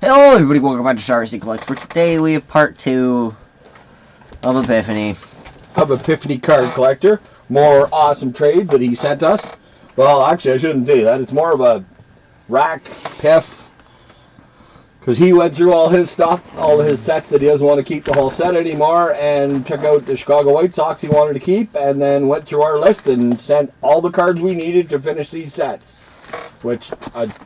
Hello everybody, welcome back to Star Racing Collector. Today we have part 2 of Epiphany. Epiphany Card Collector. More awesome trade that he sent us. Well, actually I shouldn't say that. It's more of a rack piff. Because he went through all his stuff, all of his sets that he doesn't want to keep the whole set anymore, and took out the Chicago White Sox he wanted to keep, and then went through our list and sent all the cards we needed to finish these sets. Which,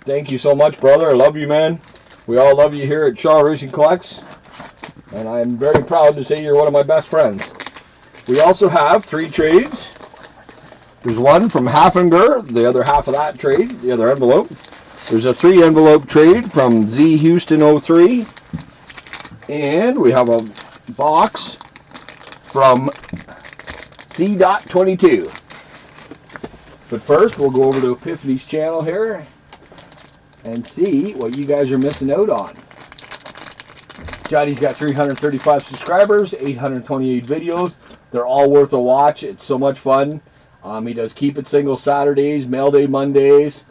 thank you so much, brother. I love you, man. We all love you here at Shaw Racing Collects, and I'm very proud to say you're one of my best friends. We also have 3 trades. There's one from Haffinger, the other half of that trade, the other envelope. There's a 3-envelope trade from Z Houston 03, and we have a box from C.22. But first, we'll go over to Epiphany's channel here and see what you guys are missing out on. Johnny's got 335 subscribers, 828 videos. They're all worth a watch. It's so much fun. He does Keep It Single Saturdays, Mailday Mondays.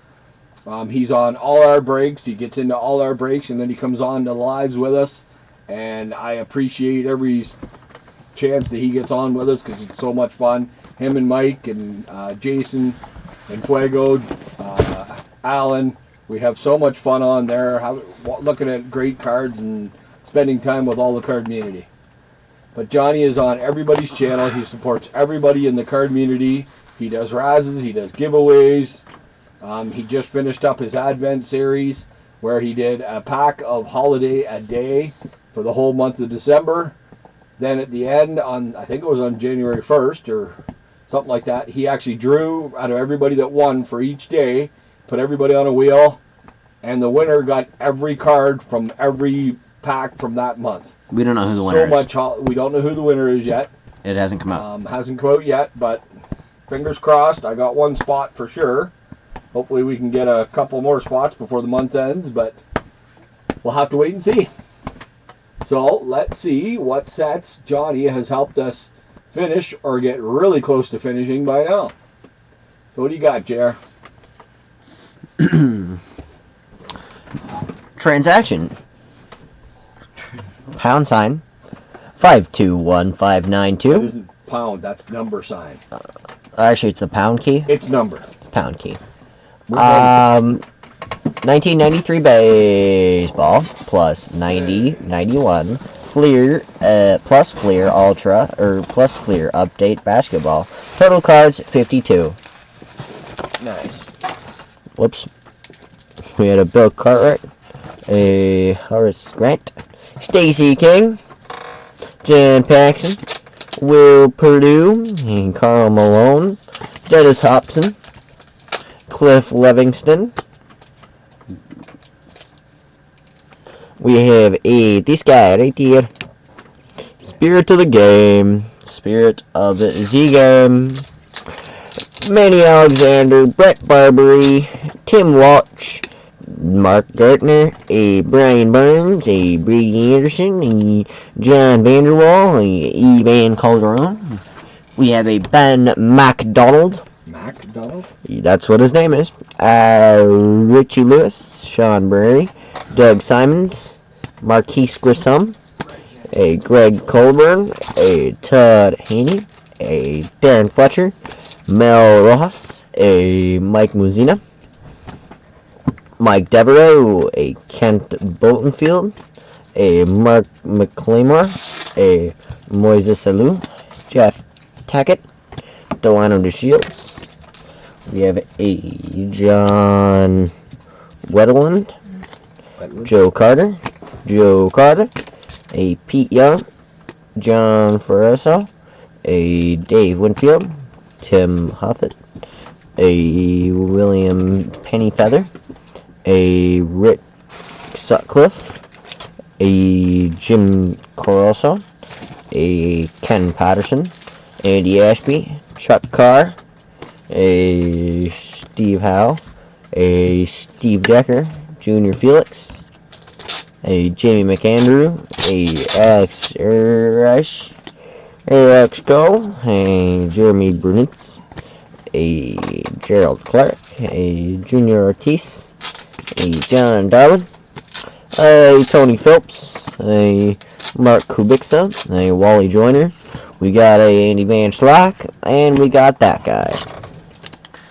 He's on all our breaks. He gets into all our breaks, and then he comes on to lives with us. And I appreciate every chance that he gets on with us because it's so much fun. Him and Mike and Jason and Fuego, Alan. We have so much fun on there, looking at great cards and spending time with all the card community. But Johnny is on everybody's channel. He supports everybody in the card community. He does razzes, he does giveaways. He just finished up his Advent series where he did a pack of Holiday a day for the whole month of December. Then at the end, I think it was on January 1st or something like that, he actually drew out of everybody that won for each day, put everybody on a wheel, and the winner got every card from every pack from that month. We don't know who the winner is. We don't know who the winner is yet. It hasn't come out. Hasn't come out yet, but fingers crossed. I got one spot for sure. Hopefully we can get a couple more spots before the month ends, but we'll have to wait and see. So let's see what sets Johnny has helped us finish or get really close to finishing by now. So what do you got, JR? Transaction. Pound sign. 521592. It isn't pound, that's number sign. Actually, it's the pound key. It's number. It's pound key. 1993 baseball plus 90, 91 Fleer plus Fleer Ultra or plus Fleer update basketball. Total cards 52. Nice. Whoops. We had a Bill Cartwright, a Horace Grant, Stacey King, Jan Paxson, Will Perdue, and Carl Malone, Dennis Hobson, Cliff Livingston. We have this guy right here. Spirit of the Game. Spirit of the Z Game. Manny Alexander, Brett Barbary, Tim Walsh, Mark Gartner, a Brian Burns, a Brady Anderson, a John Vanderwall, a Evan Calderon. We have a Ben MacDonald. MacDonald? That's what his name is. Richie Lewis, Sean Brary, Doug Simons, Marquise Grissom, a Greg Colburn, a Todd Haney, a Darren Fletcher, Mel Rojas, a Mike Muzina, Mike Devereaux, a Kent Boltonfield, a Mark McClaymore, a Moises Alou, Jeff Tackett, Delano DeShields. We have a John Wetterland, Joe Carter, a Pete Young, John Ferreso, a Dave Winfield, Tim Huffett, a William Pennyfeather, a Rick Sutcliffe, a Jim Coroso, a Ken Patterson, Andy Ashby, Chuck Carr, a Steve Howe, a Steve Decker, Junior Felix, a Jamie McAndrew, a Alex Reich, Alex Go, a Jeremy Brunitz, a Gerald Clark, a Junior Ortiz, a John Darwin, a Tony Phillips, a Mark Kubica, a Wally Joyner. We got a Andy Van Schlock, and we got that guy.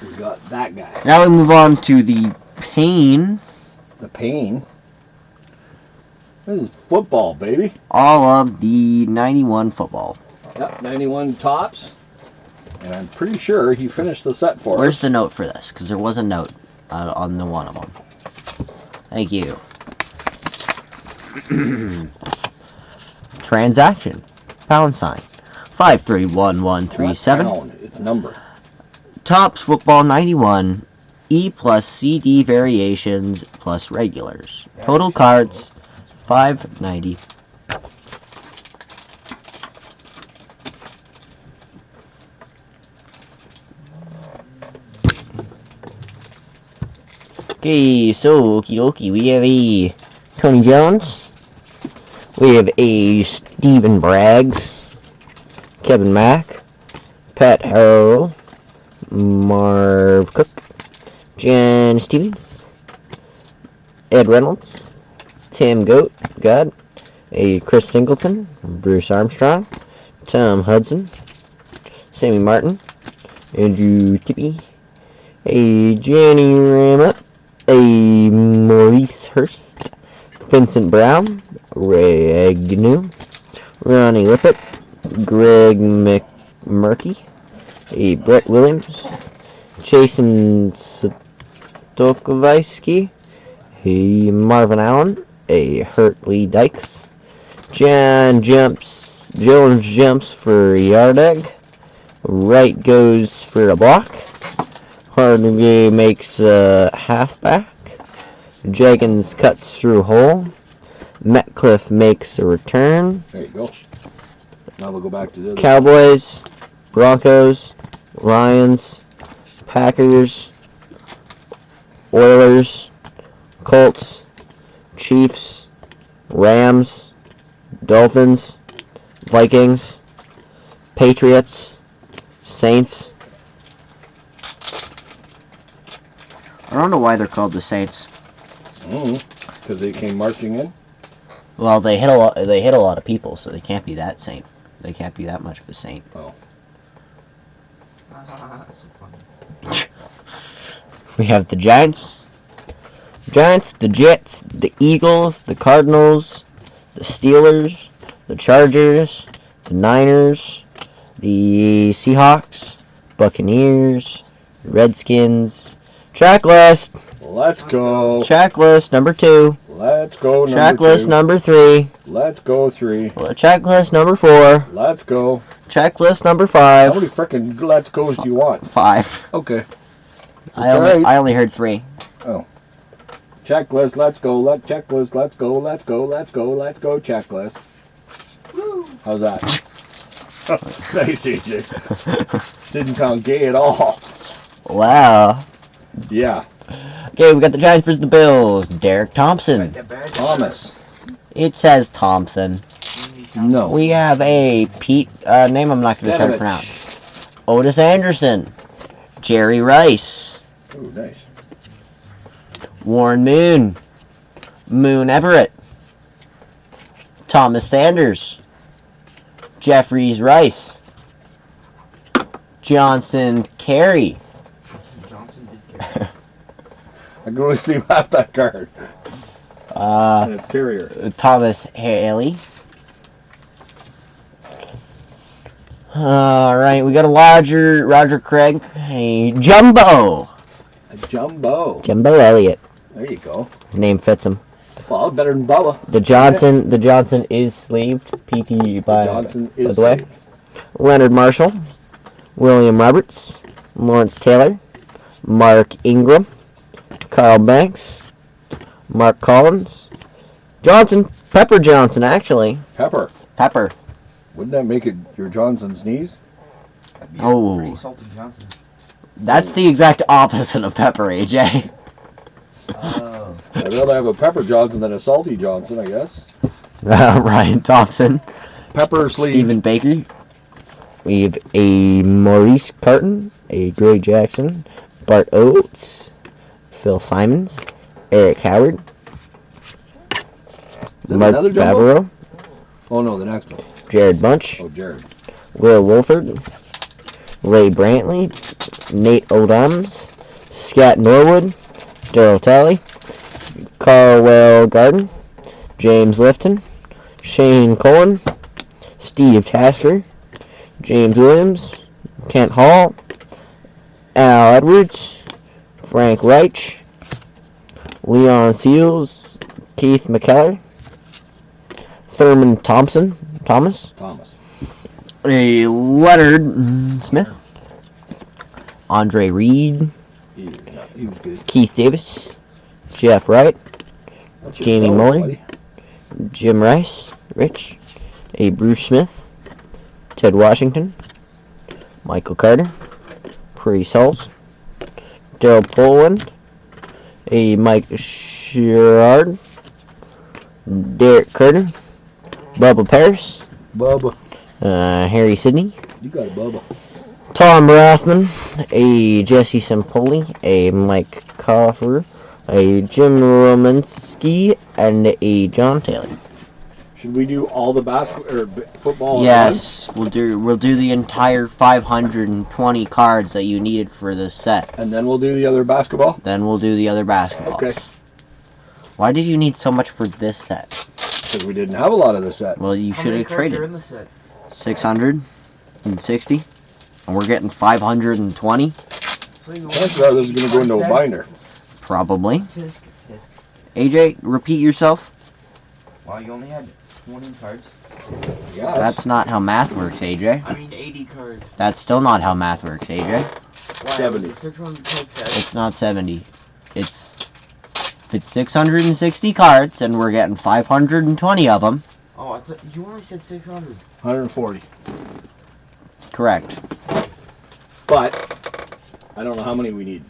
We got that guy. Now we move on to the Pain. The Pain. This is football, baby. All of the 91 football. Yep, 91 tops. And I'm pretty sure he finished the set for us. Where's the note for this? Because there was a note on the one of them. Thank you. Transaction. Pound sign. 531137. Pound. It's number. Tops football 91. E plus CD variations plus regulars. Total cards 590. Okay, so okie dokie, we have a Tony Jones, we have a Steven Braggs, Kevin Mack, Pat Harrell, Marv Cook, Jan Stevens, Ed Reynolds, Tim God, a Chris Singleton, Bruce Armstrong, Tom Hudson, Sammy Martin, Andrew Tippy, a Jenny Ramut, a Maurice Hurst, Vincent Brown, Ray Agnew, Ronnie Lippett, Greg McMurky, a Brett Williams, Jason Stokoviski, a Marvin Allen, a Hurt Lee Dykes, Jones jumps for a yard egg, Wright goes for a block, Hardaway makes a halfback, Jenkins cuts through hole, Metcalf makes a return. There you go. Now we'll go back to the other Cowboys, Broncos, Lions, Packers, Oilers, Colts, Chiefs, Rams, Dolphins, Vikings, Patriots, Saints. I don't know why they're called the Saints. Because they came marching in. Well, they hit a lot. They hit a lot of people, so they can't be that saint. They can't be that much of a saint. Oh. We have the Giants, the Jets, the Eagles, the Cardinals, the Steelers, the Chargers, the Niners, the Seahawks, Buccaneers, Redskins. Track list. Let's go. Checklist number 2. Let's go number Checklist 2. number 3. Let's go 3. Checklist number 4. Let's go. Checklist number How 5. many frickin' let's goes do you want? 5. Okay. I only heard 3. Oh. Checklist, let's go. Checklist, let's go. Let's go. Let's go. Let's go. Checklist. How's that? Nice, AJ. Didn't sound gay at all. Wow. Yeah. Okay, we got the Giants versus the Bills. Derek Thompson. Thomas. It says Thompson. No. We have a Pete name I'm not going to try to pronounce. Otis Anderson. Jerry Rice. Ooh, nice. Warren Moon. Moon Everett. Thomas Sanders. Jeffries Rice. Johnson Carey. I can only see half that card. And it's Carrier. Thomas Haley. Alright, we got a Roger Craig, a Jumbo. A Jumbo. Jumbo Elliott. There you go. His name fits him. Well, better than Bubba. The Johnson is sleeved. PT by the way. Leonard Marshall. William Roberts. Lawrence Taylor. Mark Ingram. Carl Banks. Mark Collins. Pepper Johnson, actually. Pepper. Wouldn't that make it your Johnson sneeze? Oh. That's the exact opposite of Pepper, AJ. Oh. I'd rather have a Pepper Johnson than a Salty Johnson, I guess. Ryan Thompson. Pepper sleeve. Stephen Baker. We have a Maurice Carton, a Gray Jackson, Bart Oates, Phil Simons, Eric Howard, Mark another jumbo? Favreau, Oh no, the next one. Jared Bunch, Oh, Jared. Will Wolford, Ray Brantley, Nate Odams, Scott Norwood, Daryl Talley, Carwell Garden, James Lifton, Shane Cullen, Steve Tasker, James Williams, Kent Hall, Al Edwards, Frank Reich, Leon Seals, Keith McKellar, Thurman Thomas, a Leonard Smith, Andre Reed, He was good. Keith Davis, Jeff Wright, That's your Jamie fellow, Muller, buddy. Jim Rice, Rich, a Bruce Smith, Ted Washington, Michael Carter, Priest Hulse, Daryl Poland, a Mike Sherrard, Derek Carter, Bubba Paris, Bubba. Harry Sidney, You got a Bubba. Tom Rothman, a Jesse Sempoli, a Mike Coffer, a Jim Romanski, and a John Taylor. Should we do all the football? Yes, we'll do the entire 520 cards that you needed for this set. And then we'll do the other basketball? Then we'll do the other basketballs. Okay. Why did you need so much for this set? Because we didn't have a lot of this set. Well, you should have Are traded. in the set? 660, and we're getting 520. Chances are this is going to go into a binder. Probably. Tisk, tisk. AJ, repeat yourself. Wow, you only had 20 cards. Yes. That's not how math works, AJ. I mean 80 cards. That's still not how math works, AJ. Why, 70. 600 card set. It's not 70. It's 660 cards, and we're getting 520 of them. Oh, I thought you only said 600. 140. Correct. But I don't know how many we need.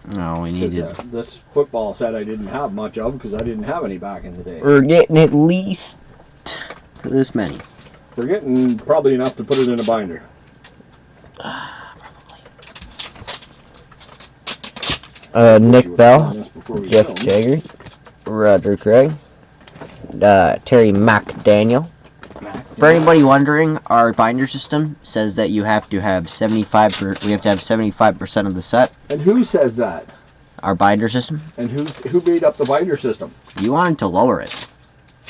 No, we needed. This football set I didn't have much of because I didn't have any back in the day. We're getting at least this many. We're getting probably enough to put it in a binder. Nick Bell, This before we Jeff film. Jagger, Roger Craig, Terry McDaniel. For anybody wondering, our binder system says that you have to have 75% of the set. And who says that? Our binder system. And who made up the binder system? You wanted to lower it.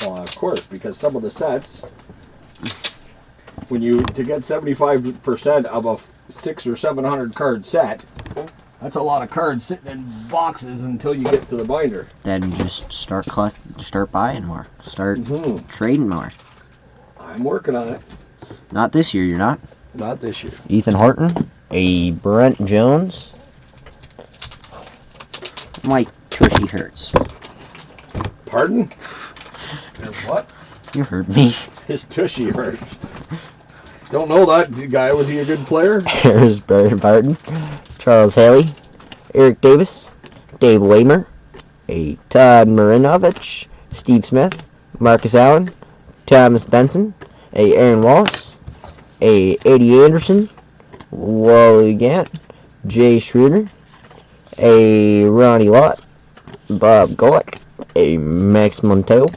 Well, of course, because some of the sets, to get 75% of a 600 or 700 card set, that's a lot of cards sitting in boxes until you get to the binder. Then just start buying more. Start Mhm. trading more. I'm working on it. Not this year, you're not. Not this year. Ethan Horton, a Brent Jones. My tushy hurts. Pardon? What? You heard me. His tushy hurts. Don't know that guy. Was he a good player? Harris Barton, Charles Haley, Eric Davis, Dave Waymer, a Todd Marinovich, Steve Smith, Marcus Allen, Thomas Benson, a Aaron Wallace, a Eddie Anderson, Wally Gant, Jay Schroeder, a Ronnie Lott, Bob Golick, a Max Montel,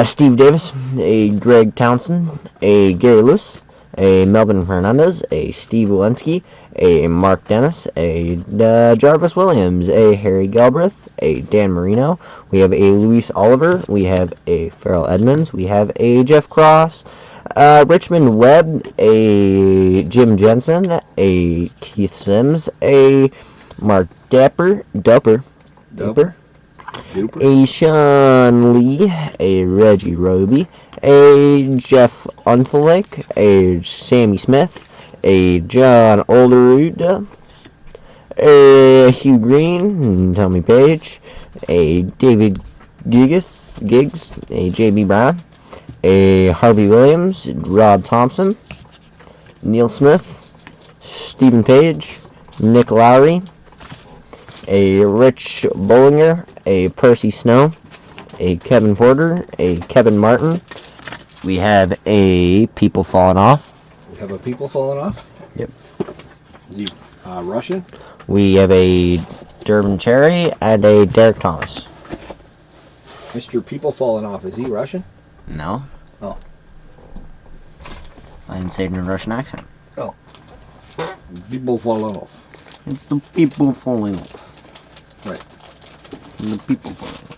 Steve Davis, a Greg Townsend, a Gary Lewis, a Melvin Hernandez, a Steve Walensky, a Mark Dennis, a Jarvis Williams, a Harry Galbraith, a Dan Marino. We have a Luis Oliver. We have a Farrell Edmonds. We have a Jeff Cross, Richmond Webb, a Jim Jensen, a Keith Sims, a Mark Duper, a Sean Lee, a Reggie Roby, a Jeff Unthalik, a Sammy Smith, a John Olderud, a Hugh Green, Tommy Page, a David Giggs, a J.B. Brown, a Harvey Williams, Rob Thompson, Neil Smith, Stephen Page, Nick Lowry, a Rich Bollinger, a Percy Snow, a Kevin Porter, a Kevin Martin. We have a People Falling Off. We have a people falling off? Yep. Is he Russian? We have a Durbin Cherry, and a Derek Thomas. Mr. People Falling Off, is he Russian? No. Oh. I didn't say it in a Russian accent. People Falling Off. It's the people falling off. Right. The people falling off.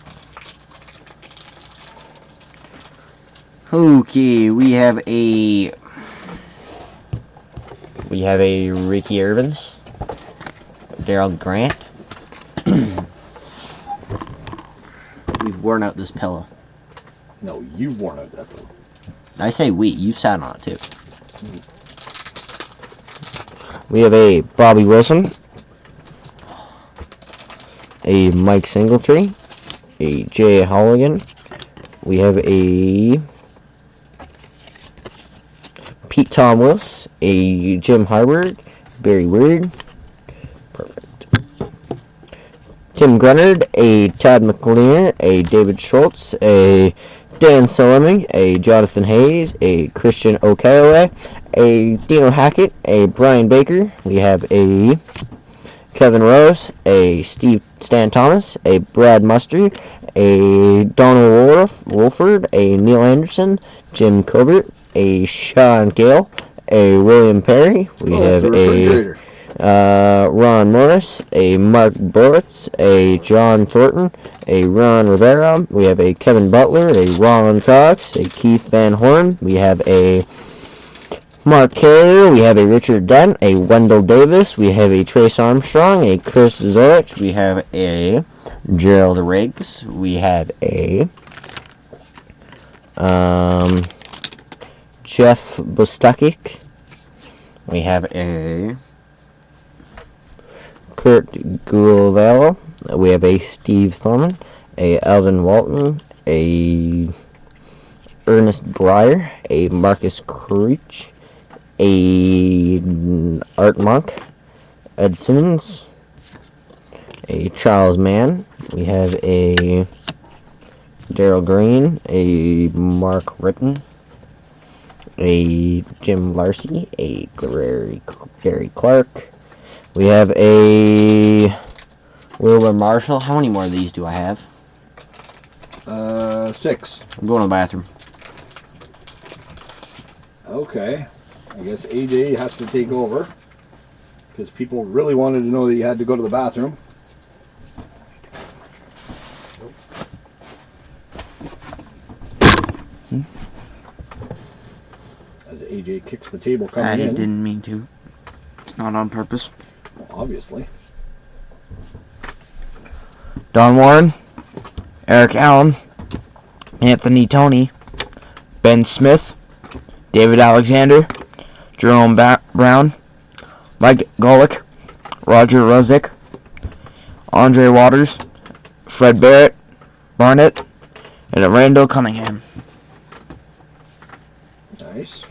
Okay, we have a Ricky Irvins, Daryl Grant. We've worn out this pillow. No, you've worn out that pillow. I say we. You sat on it too. We have a Bobby Wilson, a Mike Singletary, a Jay Holligan. We have a Pete Tom Willis, a Jim Harburg, Barry Weird. Perfect. Tim Grunnard, a Todd McLear, a David Schultz, a Dan Solomon, a Jonathan Hayes, a Christian Okawa, a Dino Hackett, a Brian Baker. We have a Kevin Rose, a Stan Thomas, a Brad Muster, a Donald Wolford, a Neil Anderson, Jim Covert, a Sean Gale, a William Perry. We have a Ron Morris, a Mark Bullets, a John Thornton, a Ron Rivera. We have a Kevin Butler, a Ron Cox, a Keith Van Horn. We have a Mark Carrier. We have a Richard Dent, a Wendell Davis. We have a Trace Armstrong, a Chris Zorich. We have a Gerald Riggs. We have a Jeff Bustakic. We have a Kurt Gouvello. We have a Steve Thorman, a Alvin Walton, a Ernest Breyer, a Marcus Creech, a Art Monk, Ed Simmons, a Charles Mann. We have a Daryl Green, a Mark Ritten, a Jim Larcy, a Gary Clark. We have a Wilbur Marshall. How many more of these do I have? 6. I'm going to the bathroom. Okay. I guess AJ has to take over. Because people really wanted to know that you had to go to the bathroom. As AJ kicks the table coming in. I didn't mean to. It's not on purpose. Well, obviously. Don Warren, Eric Allen, Anthony Toney, Ben Smith, David Alexander, Jerome Brown, Mike Golick, Roger Rozick, Andre Waters, Fred Barnett, and Randall Cunningham. Nice.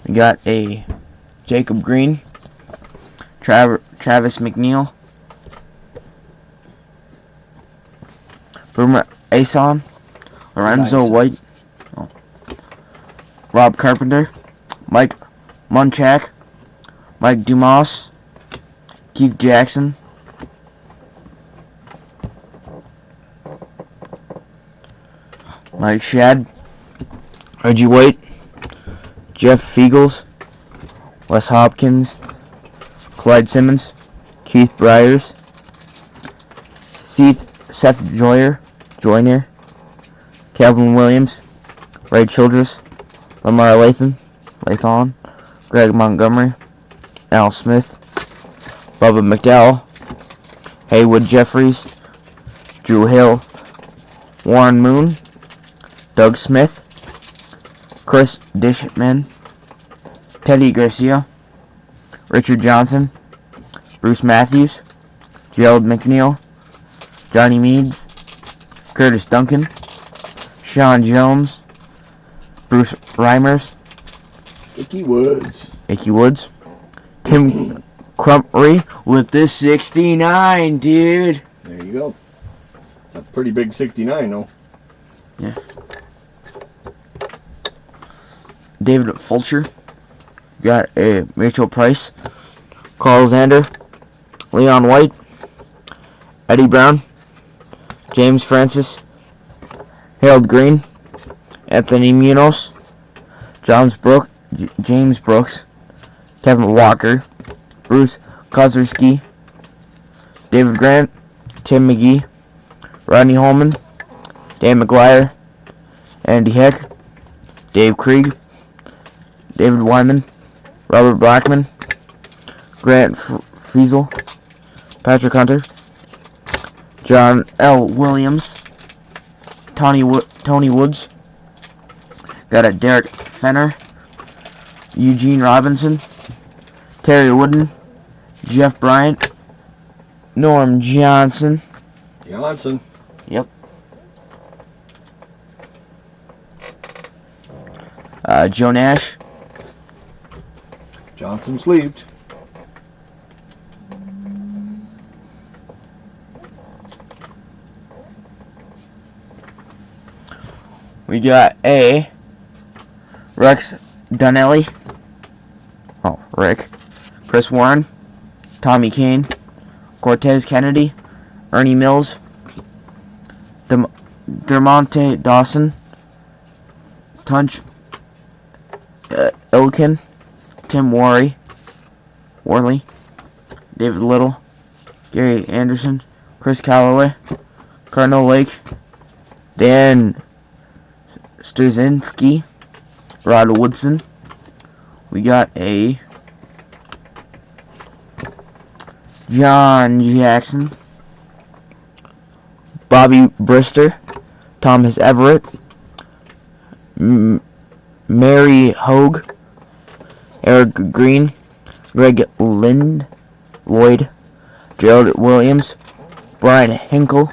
We got a Jacob Green, Travis McNeil, Boomer Ason, Lorenzo White, Rob Carpenter, Mike Munchak, Mike Dumas, Keith Jackson, Mike Shad, Reggie White, Jeff Fiegels, Wes Hopkins, Clyde Simmons, Keith Byers, Seth Joyner, Calvin Williams, Ray Childress, Lamar Lathon, Greg Montgomery, Al Smith, Bubba McDowell, Haywood Jeffries, Drew Hill, Warren Moon, Doug Smith, Chris Dishman, Teddy Garcia, Richard Johnson, Bruce Matthews, Gerald McNeil, Johnny Meads, Curtis Duncan, Sean Jones, Bruce Reimers, Icky Woods, Tim Crumpery with this 69, dude. There you go. It's a pretty big 69, though. Yeah. David Fulcher, Got a Rachel Price, Carl Zander, Leon White, Eddie Brown, James Francis, Harold Green, Anthony Munoz, James Brooks, Kevin Walker, Bruce Kozerski, David Grant, Tim McGee, Rodney Holman, Dan McGuire, Andy Heck, Dave Krieg, David Wyman, Robert Blackman, Grant Friesel, Patrick Hunter, John L. Williams, Tony Woods, got a Derek Fenner, Eugene Robinson, Terry Wooden, Jeff Bryant, Norm Johnson. Yep. Joe Nash. Johnson sleeved. We got a Rex Donnelly. Oh, Rick. Chris Warren. Tommy Kane. Cortez Kennedy. Ernie Mills. Dermonte Dawson. Tunch Ilkin. Tim Worley. David Little. Gary Anderson. Chris Calloway. Cardinal Lake. Dan Sturzinski. Rod Woodson. We got a John Jackson. Bobby Brister. Thomas Everett. Mary Hogue. Eric Green. Greg Lind. Lloyd. Gerald Williams. Brian Hinkle.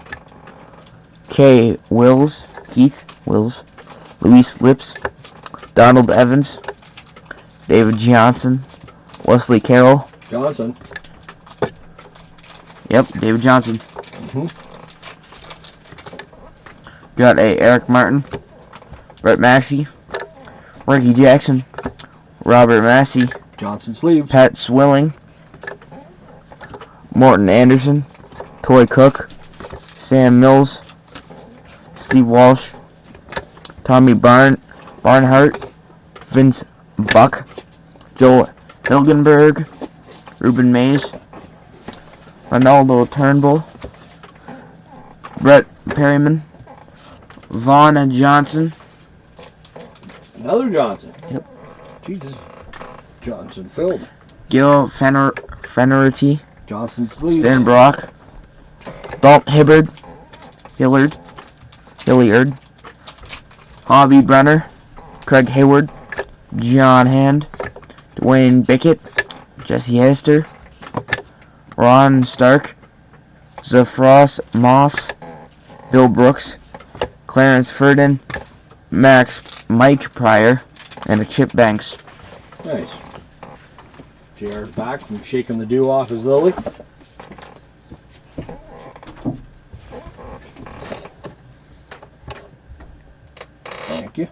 Keith Wills. Luis Lips. Donald Evans. David Johnson. Wesley Carroll. Johnson. Yep, David Johnson. Mm-hmm. Got a Eric Martin. Brett Maxey. Ricky Jackson. Robert Massey. Johnson sleeve. Pat Swilling. Morton Anderson. Toy Cook. Sam Mills. Steve Walsh. Tommy Barnhart. Vince Buck. Joel Hilgenberg. Ruben Mays. Ronaldo Turnbull. Brett Perryman. Vaughn Johnson. Another Johnson. Yep. Jesus. Johnson filled. Gil Fennerty. Johnson sleeve. Stan Brock. Dalton Hilliard. Hobby Brenner. Craig Hayward. John Hand. Dwayne Bickett. Jesse Hester. Ron Stark. Zephros Moss. Bill Brooks. Clarence Ferdin. Mike Pryor. And a Chip Banks. Nice. JR's back from shaking the dew off his lily. Thank you.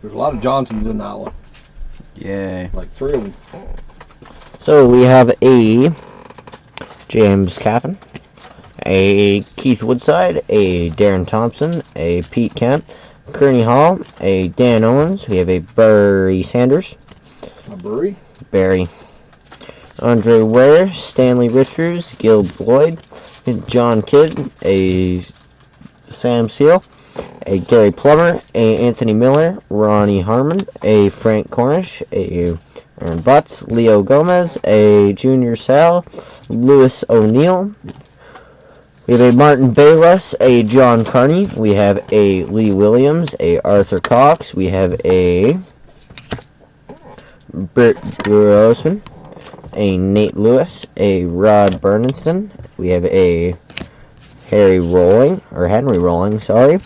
There's a lot of Johnsons in that one. Yay. Like 3 of them. So we have a James Caffin, a Keith Woodside, a Darren Thompson, a Pete Kemp, Kearney Hall, a Dan Owens. We have a Barry Sanders. A Burry. Barry. Andre Ware, Stanley Richards, Gil Boyd, John Kidd, a Sam Seal, a Gary Plummer, a Anthony Miller, Ronnie Harmon, a Frank Cornish, a Aaron Butts, Leo Gomez, a Junior Sal, Lewis O'Neill. We have a Martin Bayless, a John Carney. We have a Lee Williams, a Arthur Cox. We have a Bert Grossman, a Nate Lewis, a Rod Bernstein. We have a Henry Rolling, sorry.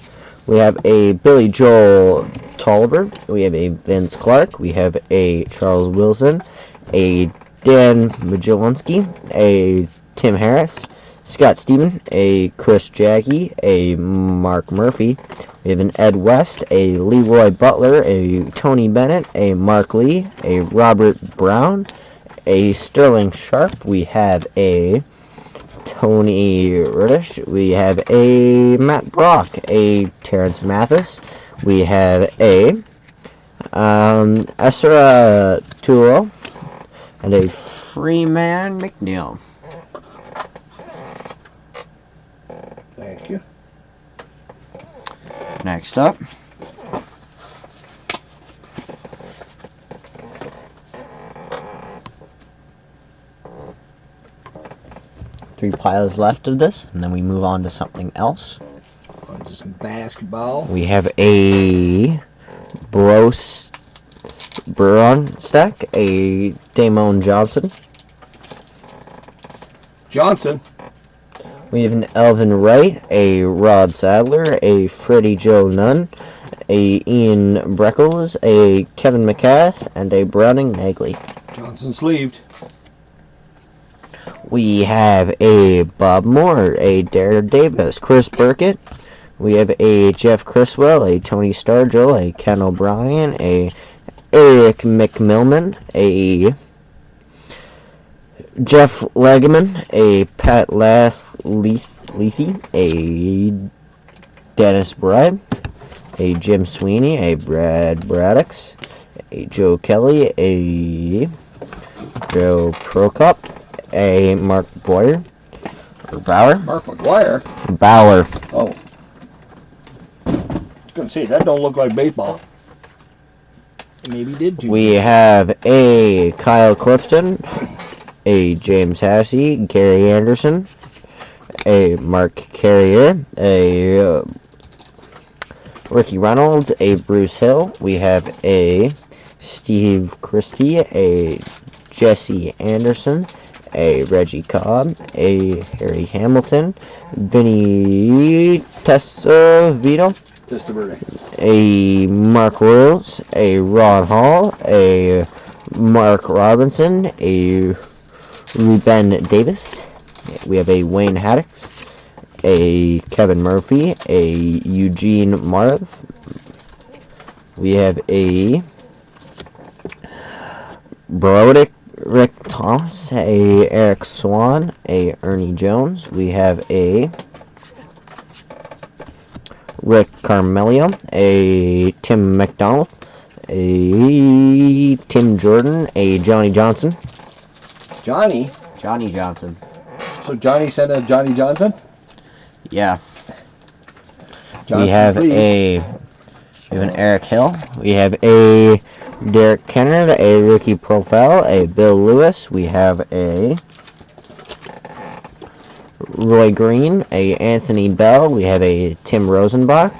We have a Billy Joel Tolliver. We have a Vince Clark. We have a Charles Wilson, a Dan Majelinski, a Tim Harris, Scott Stephen, a Chris Jackie, a Mark Murphy, We have an Ed West, a Leroy Butler, a Tony Bennett, a Mark Lee, a Robert Brown, a Sterling Sharp. We have a Tony Riddish. We have a Matt Brock, a Terrence Mathis. We have a Ezra Tulo, and a Freeman McNeil. Thank you. Next up, three piles left of this, and then we move on to something else. Just basketball. We have a Bruron stack, a Damone Johnson. We have an Elvin Wright, a Rod Sadler, a Freddie Joe Nunn, a Ian Breckles, a Kevin McCath, and a Browning Nagley. Johnson sleeved. We have a Bob Moore, a Dare Davis, Chris Burkett. We have a Jeff Criswell, a Tony Stargill, a Ken O'Brien, a Eric McMillman, a Jeff Legeman, a Pat Lethy, a Dennis Bride, a Jim Sweeney, a Brad Braddocks, a Joe Kelly, a Joe Prokop, a Mark Boyer, or Bauer? Mark McGuire. Bauer. Oh. I was going to say, that don't look like baseball. Maybe did too. We have a Kyle Clifton, a James Hassey, Gary Anderson, a Mark Carrier, a Ricky Reynolds, a Bruce Hill. We have a Steve Christie, a Jesse Anderson, a Reggie Cobb, a Harry Hamilton, Vinny Testavito, a Mark Royals, a Ron Hall, a Mark Robinson, a Ruben Davis. We have a Wayne Haddix, a Kevin Murphy, a Eugene Marv. We have a Broderick Rick Thomas, a Eric Swan, a Ernie Jones. We have a Rick Carmelio, a Tim McDonald, a Tim Jordan, a Johnny Johnson. Johnny Johnson. So Johnny sent a Johnny Johnson? Yeah. Johnson's we have an Eric Hill. We have a Derek Kennard, a Ricky Profile, a Bill Lewis. We have a Roy Green, a Anthony Bell. We have a Tim Rosenbach.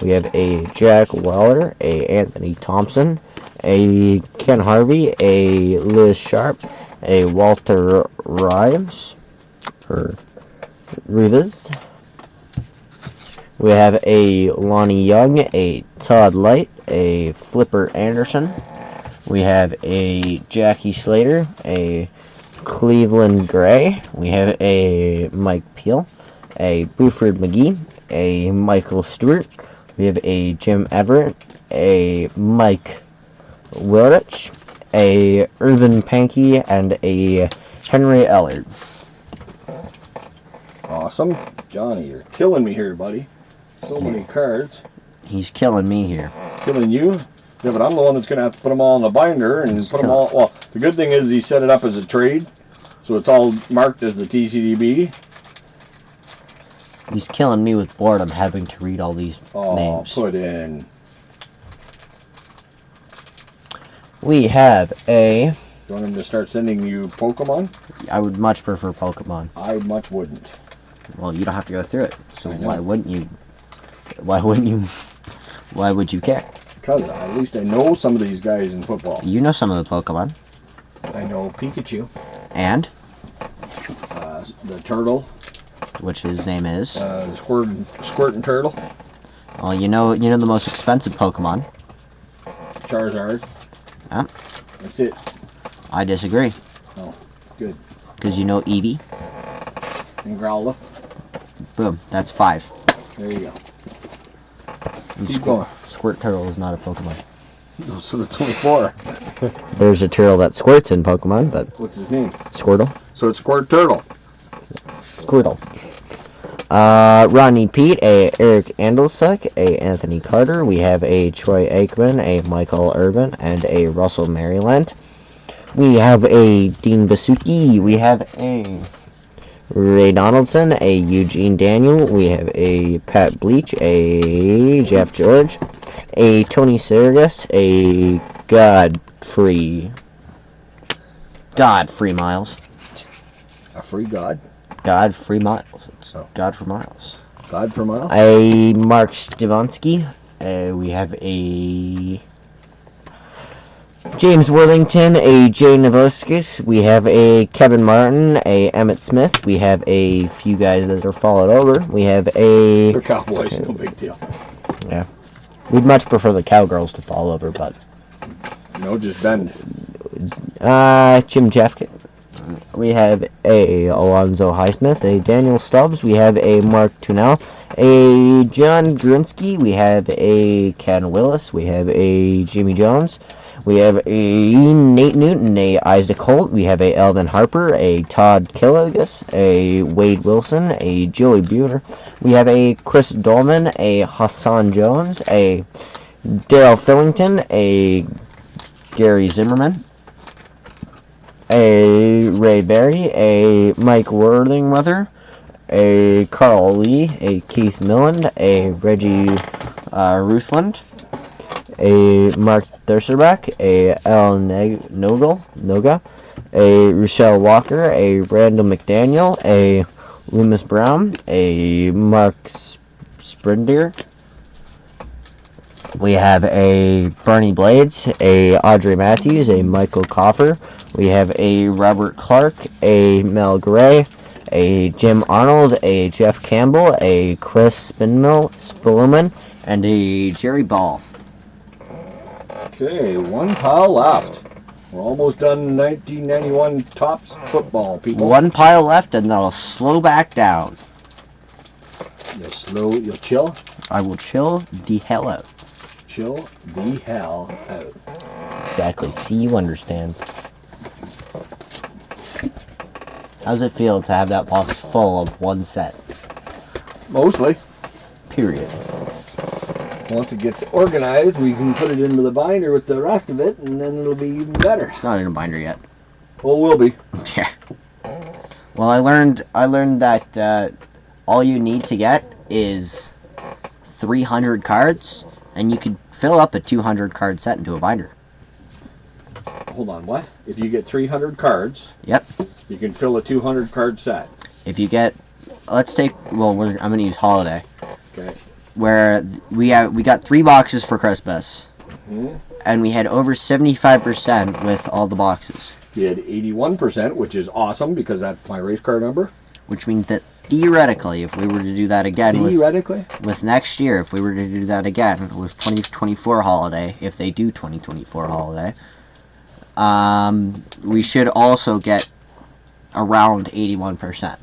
We have a Jack Weller, a Anthony Thompson, a Ken Harvey, a Liz Sharp, a Walter Rivas. We have a Lonnie Young, a Todd Light, a Flipper Anderson. We have a Jackie Slater, a Cleveland Gray. We have a Mike Peel, a Buford McGee, a Michael Stewart. We have a Jim Everett, a Mike Wilrich, a Irvin Pankey, and a Henry Ellard. Awesome. Johnny, you're killing me here, buddy. So many cards. He's killing me here. Killing you? Yeah, but I'm the one that's going to have to put them all in a binder and put them all... Well, the good thing is he set it up as a trade, so it's all marked as the TCDB. He's killing me with boredom having to read all these names. Put in. We have a... You want him to start sending you Pokemon? I would much prefer Pokemon. I much wouldn't. Well, you don't have to go through it, so I know. why wouldn't you? Why would you care? Because at least I know some of these guys in football. You know some of the Pokemon. I know Pikachu. And? The turtle. Which his name is? Squirtin' Turtle. Well, you know the most expensive Pokemon. Charizard. Huh? That's it. I disagree. Oh, good. Because you know Eevee. And Growlithe. Boom. That's 5. There you go. Keep going. Squirt Turtle is not a Pokemon. Oh, so the 24. There's a turtle that squirts in Pokemon, but What's his name? Squirtle. So it's Squirt Turtle. Squirtle. Rodney Pete, a Eric Andelsuk, a Anthony Carter. We have a Troy Aikman, a Michael Irvin, and a Russell Maryland. We have a Dean Basuki. We have a Ray Donaldson, a Eugene Daniel. We have a Pat Bleach, a Jeff George, a Tony Sergas, a Godfrey Miles. A free god. Godfrey Miles. It's Oh. God for Miles. God for miles. A Mark Stivansky. We have a James Worthington, a Jay Novoskis. We have a Kevin Martin, a Emmett Smith. We have a few guys that are fallen over. We have a... They're Cowboys, no big deal. Yeah. We'd much prefer the Cowgirls to fall over, but... No, just bend. Jim Jeffkin. We have a Alonzo Highsmith, a Daniel Stubbs. We have a Mark Tunell, a John Grinsky. We have a Ken Willis. We have a Jimmy Jones. We have a Nate Newton, a Isaac Holt. We have a Elvin Harper, a Todd Killigus, a Wade Wilson, a Joey Buhner. We have a Chris Dolman, a Hassan Jones, a Daryl Fillington, a Gary Zimmerman, a Ray Berry, a Mike Worthingmother, a Carl Lee, a Keith Milland, a Reggie Ruthland, a Mark Thurserback, a Al Noga, a Rochelle Walker, a Randall McDaniel, a Loomis Brown, a Mark Sprindier. We have a Bernie Blades, a Audrey Matthews, a Michael Coffer. We have a Robert Clark, a Mel Gray, a Jim Arnold, a Jeff Campbell, a Chris Spillman, and a Jerry Ball. Okay, one pile left. We're almost done 1991 Topps football, people. One pile left, and then I'll slow back down. You'll chill? I will chill the hell out. Chill the hell out. Exactly. See, you understand. How's it feel to have that box full of one set? Mostly. Period. Once it gets organized, we can put it into the binder with the rest of it, and then it'll be even better. It's not in a binder yet. Well, it will be. Yeah. Well, I learned that all you need to get is 300 cards, and you could fill up a 200 card set into a binder. Hold on, what? If you get 300 cards, Yep. you can fill a 200 card set. If you get, let's take, well, I'm gonna use Holiday, Okay. where we got 3 boxes for Christmas, and we had over 75% with all the boxes. You had 81%, which is awesome because that's my race car number. Which means that theoretically, if we were to do that again with next year, if we were to do that again with 2024 Holiday, if they do 2024 Holiday, we should also get around 81%.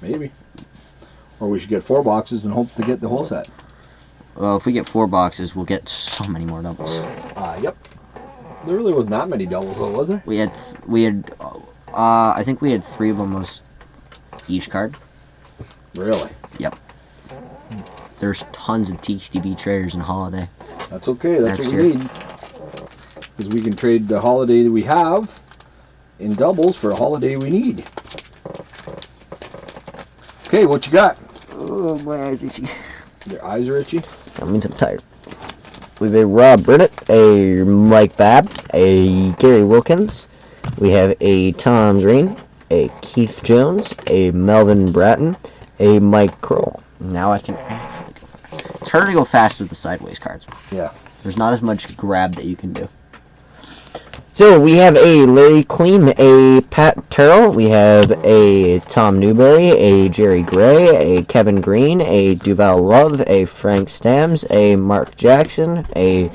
Maybe. Or we should get 4 boxes and hope to get the whole set. Well, if we get 4 boxes, we'll get so many more doubles. Yep. There really wasn't that many doubles, though, was there? We had, I think we had 3 of them was each card. Really? Yep. There's tons of TXTB traders in Holiday. That's okay. That's Next what we year. need. Because we can trade the Holiday that we have in doubles for a Holiday we need. Okay, what you got? Oh, my eyes itchy. Your eyes are itchy? That means I'm tired. We have a Rob Burnett, a Mike Babb, a Gary Wilkins. We have a Tom Green, a Keith Jones, a Melvin Bratton, a Mike Kroll. Now I can actually go fast. It's hard to go fast with the sideways cards. Yeah. There's not as much grab that you can do. So we have a Larry Kleem, a Pat Terrell, we have a Tom Newberry, a Jerry Gray, a Kevin Green, a Duval Love, a Frank Stams, a Mark Jackson, a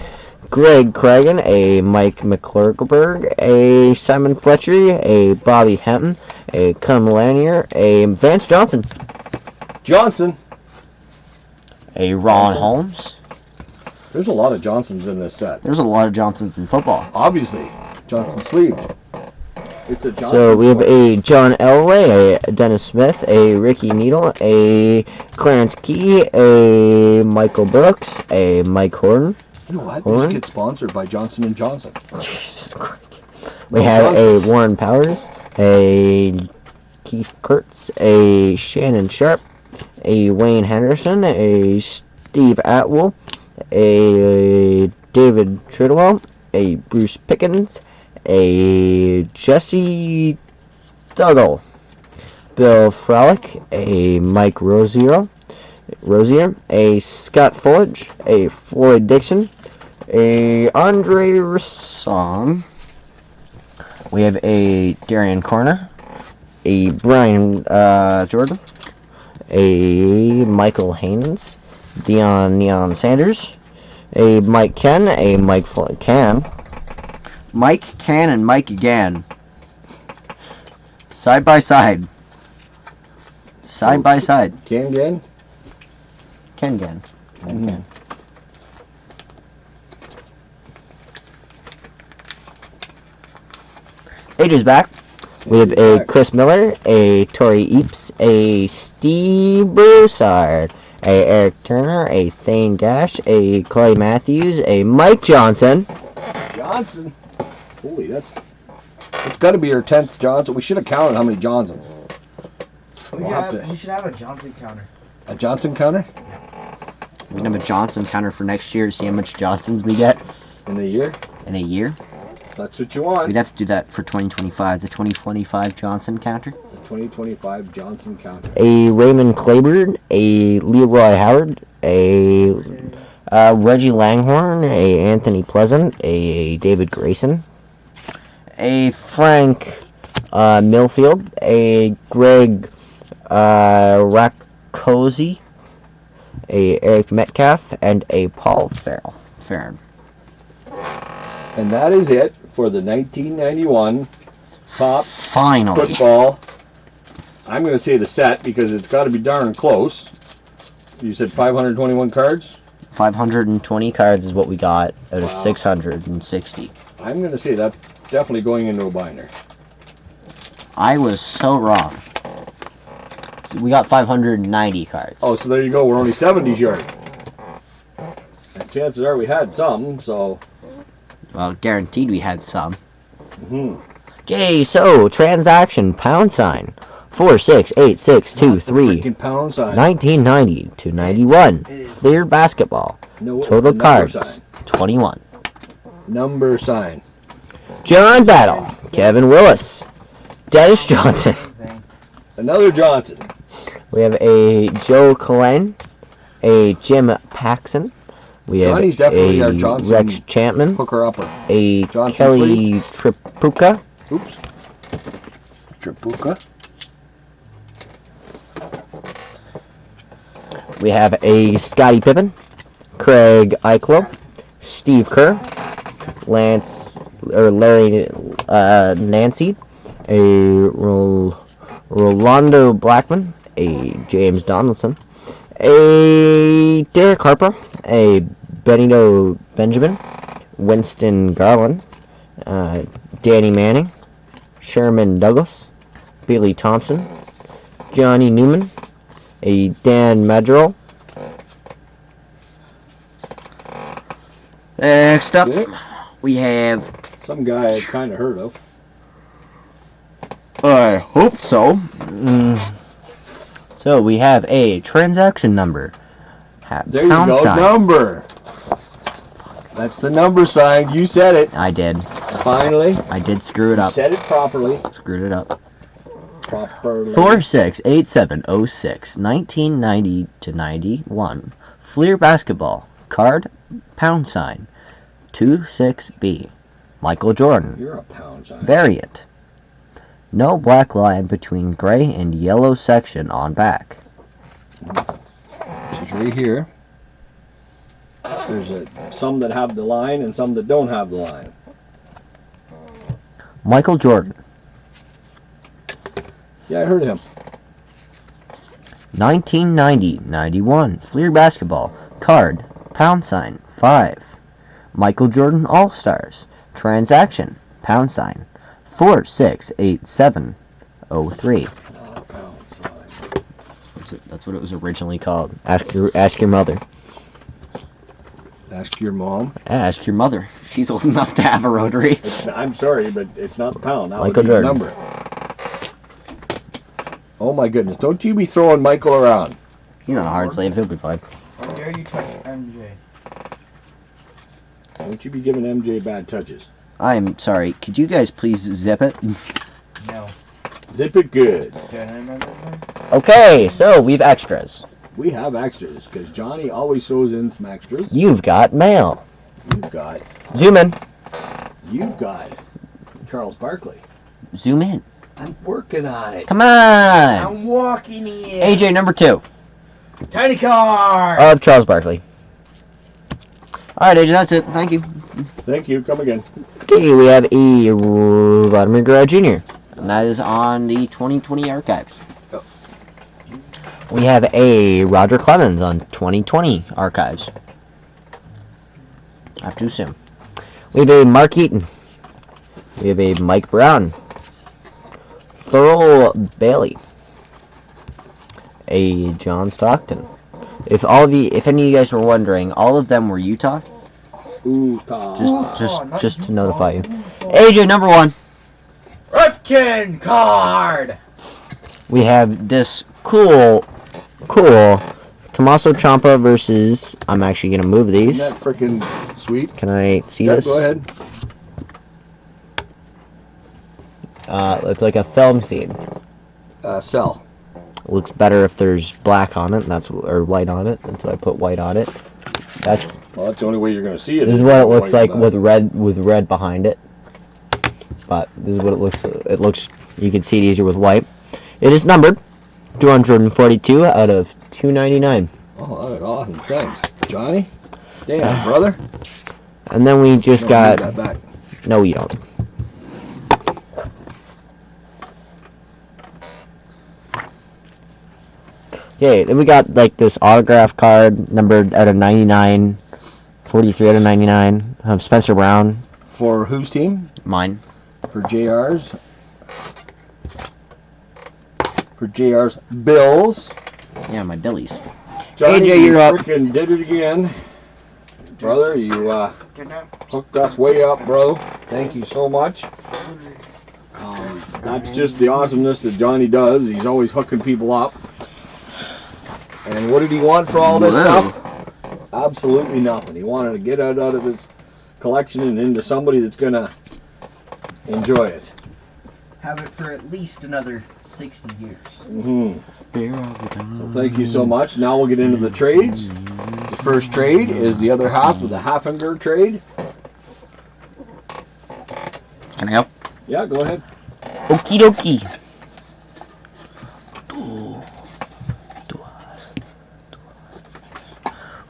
Greg Cragen, a Mike McClurgberg, a Simon Fletcher, a Bobby Henton, a Cum Lanier, a Vance Johnson, Johnson. a Ron Holmes, There's a lot of Johnsons in this set. There's a lot of Johnsons in football. Obviously, Johnson sleeved. It's a Johnson. So we have a John Elway, a Dennis Smith, a Ricky Needle, a Clarence Key, a Michael Brooks, a Mike Horton. You know what? Horton? These get sponsored by Johnson & Johnson. Jesus Christ. We have a Warren Powers, a Keith Kurtz, a Shannon Sharp, a Wayne Henderson, a Steve Atwell, a David Tridwell, a Bruce Pickens, a Jesse Duggle, Bill Frolic, a Mike Rosier, a Scott Fullage, a Floyd Dixon, a Andre Risson. We have a Darian Corner, a Brian Jordan, a Michael Haynes, Neon Sanders, a Mike Ken, a Mike Can, Mike Can and Mike again. Side by side. Side by side. Ken again? Ken Gan. Ken Gan. Ages back. We have a Chris Miller, a Torrey Eaps, a Steve Broussard, a Eric Turner, a Thane Dash, a Clay Matthews, a Mike Johnson. Johnson? Holy, it's got to be our 10th Johnson. We should have counted how many Johnsons. We should have a Johnson counter. A Johnson counter? We can have a Johnson counter for next year to see how much Johnsons we get In a year? in a year. That's what you want. We'd have to do that for 2025, the 2025 Johnson counter. The 2025 Johnson counter. A Raymond Claiborne, a Leroy Howard, a Reggie Langhorne, a Anthony Pleasant, a David Grayson, a Frank Millfield, a Greg Rakosi, a Eric Metcalf, and a Paul Farron. And that is it for the 1991 Top Finally. Football. I'm going to say the set because it's got to be darn close. You said 521 cards? 520 cards is what we got out of 660. I'm going to say that's definitely going into a binder. I was so wrong. So we got 590 cards. Oh, so there you go. We're only 70 short. And chances are we had some, so... Well, guaranteed we had some. Mm-hmm. Okay, so transaction #, 468623. Freaking pound sign. 1990 to 91. Fleer basketball. No, it's Total the number cards sign. 21. Number sign. John Battle. Kevin Willis. Dennis Johnson. Another Johnson. We have a Joe Cullen. A Jim Paxson. We have Johnny's definitely a our Johnson Rex Chapman. hooker upper. A Johnson Kelly Tripucka. Oops. Tripucka. We have a Scottie Pippen, Craig Eichlo, Steve Kerr, Larry Nancy, a Rolando Blackman, a James Donaldson, a Derek Harper, a Benito Benjamin, Winston Garland, Danny Manning, Sherman Douglas, Billy Thompson, Johnny Newman, a Dan Madrigal. Next up, we have... Some guy I kind of heard of. I hope so. So we have a transaction number. There you go, sign. number. That's the number sign. You said it. I did. Finally. I did screw it You up. said it properly. Screwed it up. Properly. 468706 1990 to 91. Fleer basketball. Card #, 26B. Michael Jordan. You're a pound sign. Variant. No black line between gray and yellow section on back. She's right here. There's some that have the line and some that don't have the line. Michael Jordan. Yeah, I heard him. 1990-91. Fleer basketball. Card #, 5. Michael Jordan All-Stars. Transaction, # 468703. That's what it was originally called. Ask your mother. Ask your mom. Ask your mother. She's old enough to have a rotary. I'm sorry, but it's not the pound. That Michael would be the Jordan. number. Oh my goodness! Don't you be throwing Michael around. He's on a hard slave. He'll be fine. How dare you touch MJ? Don't you be giving MJ bad touches. I'm sorry. Could you guys please zip it? No. Zip it good. Can I remember that? Okay, so we've extras. We have extras because Johnny always throws in some extras. You've got mail. You've got Zoom in. Charles Barkley. Zoom in. I'm working on it. Come on. I'm walking here. AJ number 2 Tiny card. of Charles Barkley. All right, AJ, that's it. Thank you. Thank you. Come again. Okay, we have a Vladimir Guerrero Jr. And that is on the 2020 archives. Oh. We have a Roger Clemens on 2020 archives. I have to assume. We have a Mark Eaton. We have a Mike Brown. Thurl Bailey. A John Stockton. If any of you guys were wondering, all of them were Utah. Just to notify you. AJ number 1. Rutkin card. We have this cool Tommaso Ciampa versus. I'm actually gonna move these. Isn't that freaking sweet? Can I see Yeah, this? go ahead. It's like a film scene. Cell. Looks better if there's black on it. Or white on it. Until I put white on it. Well, that's the only way you're going to see it. This is what it looks like with red behind it. But this is what it looks. It looks. You can see it easier with white. It is numbered 242 out of 299. Oh, that is awesome. Thanks, Johnny. Damn, brother. And then we just got. That back. No, you don't. Okay, then we got like this autograph card numbered out of 99, 43 out of 99 of Spencer Brown. For whose team? Mine. For JR's. For JR's Bills. Yeah, my Billies. Johnny, AJ, you're up. Freaking did it again. Brother, you hooked us way up, bro. Thank you so much. That's just the awesomeness that Johnny does. He's always hooking people up. And what did he want for all this stuff? Absolutely nothing. He wanted to get it out of his collection and into somebody that's going to enjoy it. Have it for at least another 60 years. So thank you so much. Now we'll get into the trades. The first trade is the other half of the Haffinger trade. Can I help? Yeah, go ahead. Okie dokie.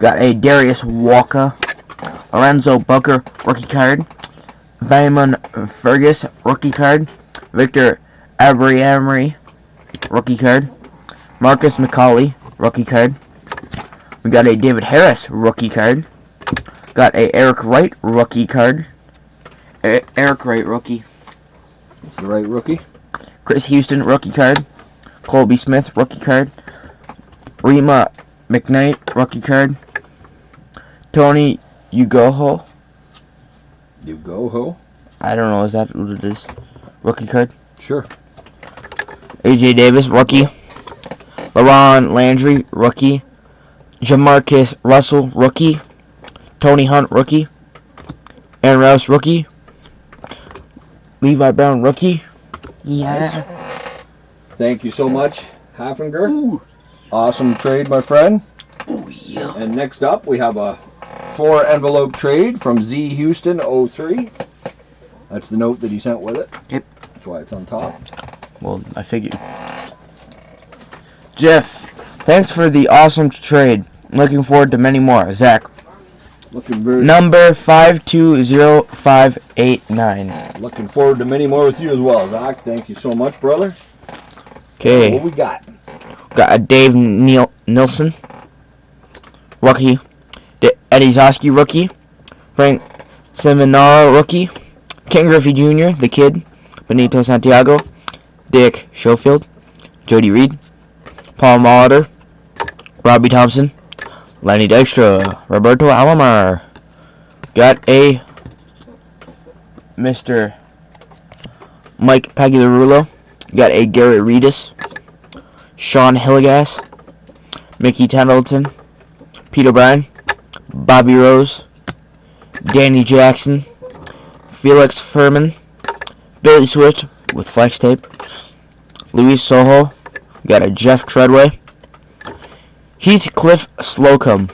Got a Darius Walker, Lorenzo Booker rookie card, Vaimon Fergus rookie card, Victor Abriamri rookie card, Marcus McCauley rookie card. We got a David Harris rookie card. Got a Eric Wright rookie card. Eric Wright rookie. That's the right rookie. Chris Houston rookie card. Colby Smith rookie card. Rima McKnight rookie card. Tony Ugoho. Ugoho? I don't know, is that what it is? Rookie card. Sure. AJ Davis rookie. LaRon Landry rookie. Jamarcus Russell rookie. Tony Hunt rookie. Aaron Rouse rookie. Levi Brown rookie. Yeah. Thank you so much, Haffinger. Ooh. Awesome trade, my friend. Oh yeah. And next up, we have a 4-envelope trade from Z Houston 03. That's the note that he sent with it. Yep. That's why it's on top. Well, I figured. Jeff, thanks for the awesome trade. Looking forward to many more. Zach. Looking very. Number 520589. Looking forward to many more with you as well, Zach. Thank you so much, brother. Okay. What we got? Got a Dave Nilsson rookie. Eddie Zosky, rookie. Frank Seminara, rookie. Ken Griffey Jr., the kid. Benito Santiago. Dick Schofield. Jody Reed. Paul Molitor. Robbie Thompson. Lenny Dykstra. Roberto Alomar. Got a Mr. Mike Pagliarulo. Got a Garrett Reedus. Sean Hilligas. Mickey Tendleton. Pete O'Brien. Bobby Rose. Danny Jackson. Felix Furman. Billy Swift with flex tape. Luis Soho. Got a Jeff Treadway. Heathcliff Slocum.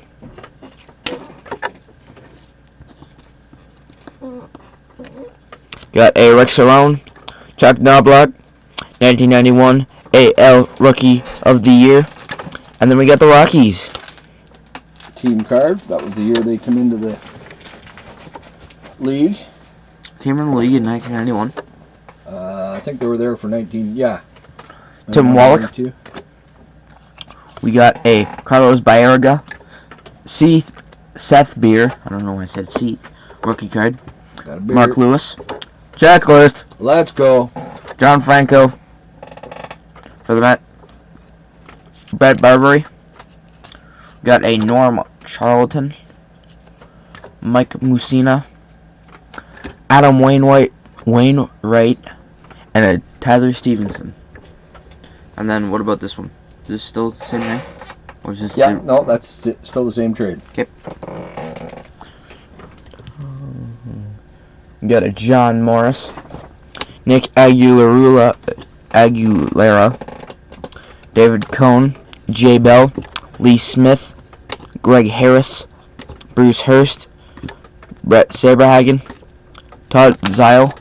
Got a Rex Cerrone. Chuck Knobloch. 1991 AL Rookie of the Year. And then we got the Rockies. Team card. That was the year they come into the league. Came in the league in 1991. I think they were there for 19. Yeah. Tim Wallach. We got a Carlos Baerga. Seth Beer. I don't know why I said Seth. Rookie card. Got a beer. Mark Lewis. Checklist. Let's go. John Franco. For the Met. Brett Barbary. Got a Norm Charlton. Mike Mussina. Adam Wainwright, and a Tyler Stevenson. And then what about this one? Is this still the same thing? Or is this no, that's still the same trade. Okay. Got a John Morris. Nick Aguilera. David Cohn. Jay Bell. Lee Smith. Greg Harris. Bruce Hurst. Brett Saberhagen. Todd Zeal.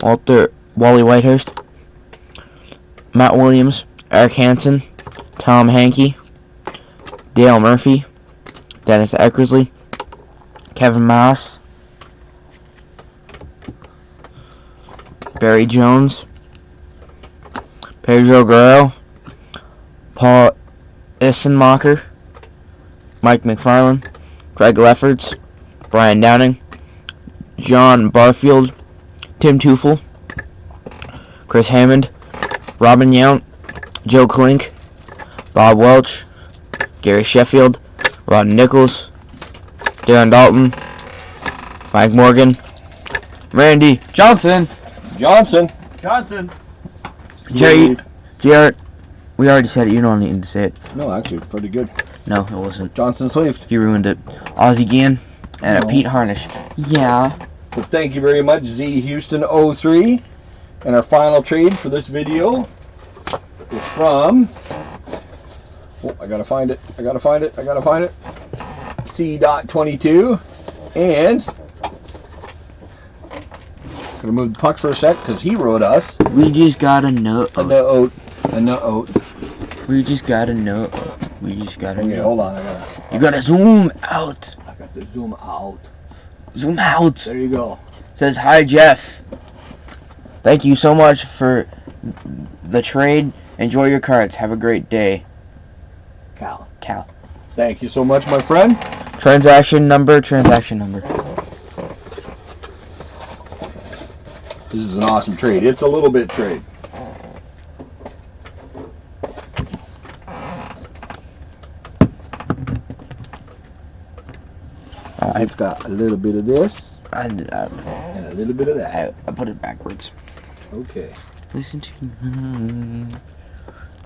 Wally Whitehurst. Matt Williams. Eric Hansen. Tom Hankey. Dale Murphy. Dennis Eckersley. Kevin Moss. Barry Jones. Pedro Guerrero. Paul Issenmacher. Mike McFarland. Craig Lefferts, Brian Downing, John Barfield, Tim Teufel, Chris Hammond, Robin Yount, Joe Klink, Bob Welch, Gary Sheffield, Rod Nichols, Darren Dalton, Mike Morgan, Randy Johnson, Jerry, we already said it, you don't need to say it. No, actually, it's pretty good. No, it wasn't. Johnson sleeved. He ruined it. Ozzie Guillen and a Pete Harnish. Yeah. So thank you very much, Z Houston 03. And our final trade for this video is from... Oh, I gotta find it. C.22. And... Gonna move the puck for a sec, because he wrote us... We just got a note. A note. We just got a note. Okay, hold on. You gotta zoom out. I got to zoom out. Zoom out. There you go. Says, hi, Jeff. Thank you so much for the trade. Enjoy your cards. Have a great day. Cal. Thank you so much, my friend. Transaction number. This is an awesome trade. It's a little bit trade. It's got a little bit of this and a little bit of that. I put it backwards. Okay. Listen to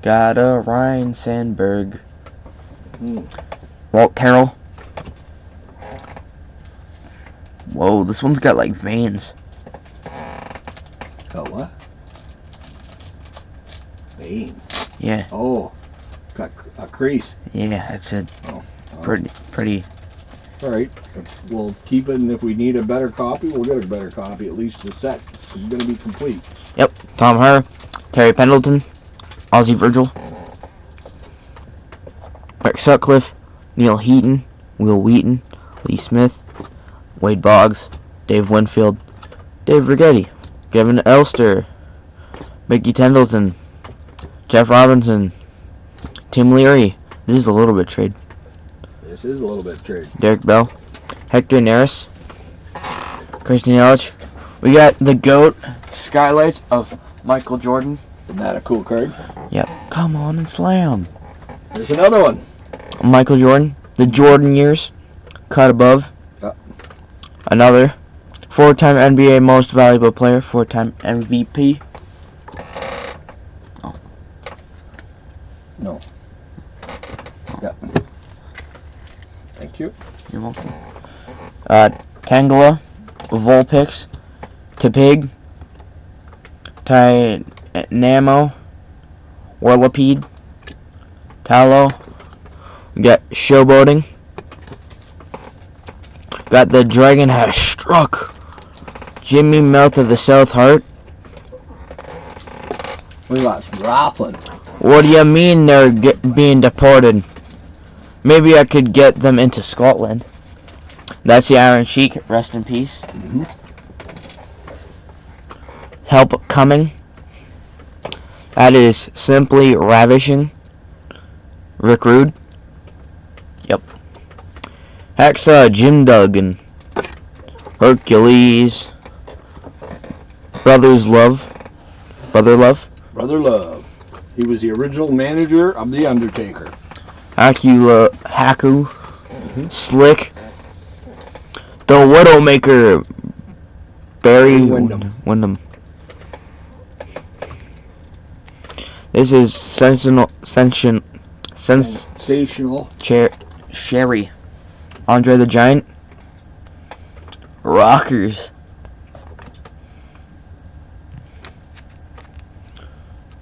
got a Ryan Sandberg. Walt Terrell. Whoa, this one's got like veins. Got what? Veins. Yeah. Oh, got a crease. Yeah, that's it. Oh. Pretty. All right, we'll keep it, and if we need a better copy, we'll get a better copy. At least the set is going to be complete. Yep. Tom Herr, Terry Pendleton, Ozzie Virgil, Rick Sutcliffe, Neil Heaton, Will Wheaton, Lee Smith, Wade Boggs, Dave Winfield, Dave Rigetti, Kevin Elster, Mickey Tendleton, Jeff Robinson, Tim Leary, This is a little bit trade. This is a little bit trade. Derek Bell, Hector Neris, Christian Yelich. We got the GOAT skylights of Michael Jordan. Isn't that a cool card? Yep. Come on and slam. There's another one. Michael Jordan, the Jordan years, cut above. Yep. Another 4-time NBA Most Valuable Player, 4-time MVP. Oh. No. Yep. Thank you. You're welcome. Tangela, Volpix, Tepig, Tynamo, Warlapede, Tallow. We got Showboating. Got the Dragon Has Struck. Jimmy Mouth of the South Heart. We got some Roughlin. What do you mean they're being deported? Maybe I could get them into Scotland. That's the Iron Sheik. Rest in peace. Mm-hmm. Help Coming. That is Simply Ravishing. Rick Rude. Yep. Hexa Jim Duggan. Hercules. Brother Love. Brother Love. He was the original manager of The Undertaker. Haku. Mm-hmm. Slick. The Widowmaker. Barry Windham. This is Sensational. Sherry. Andre the Giant. Rockers.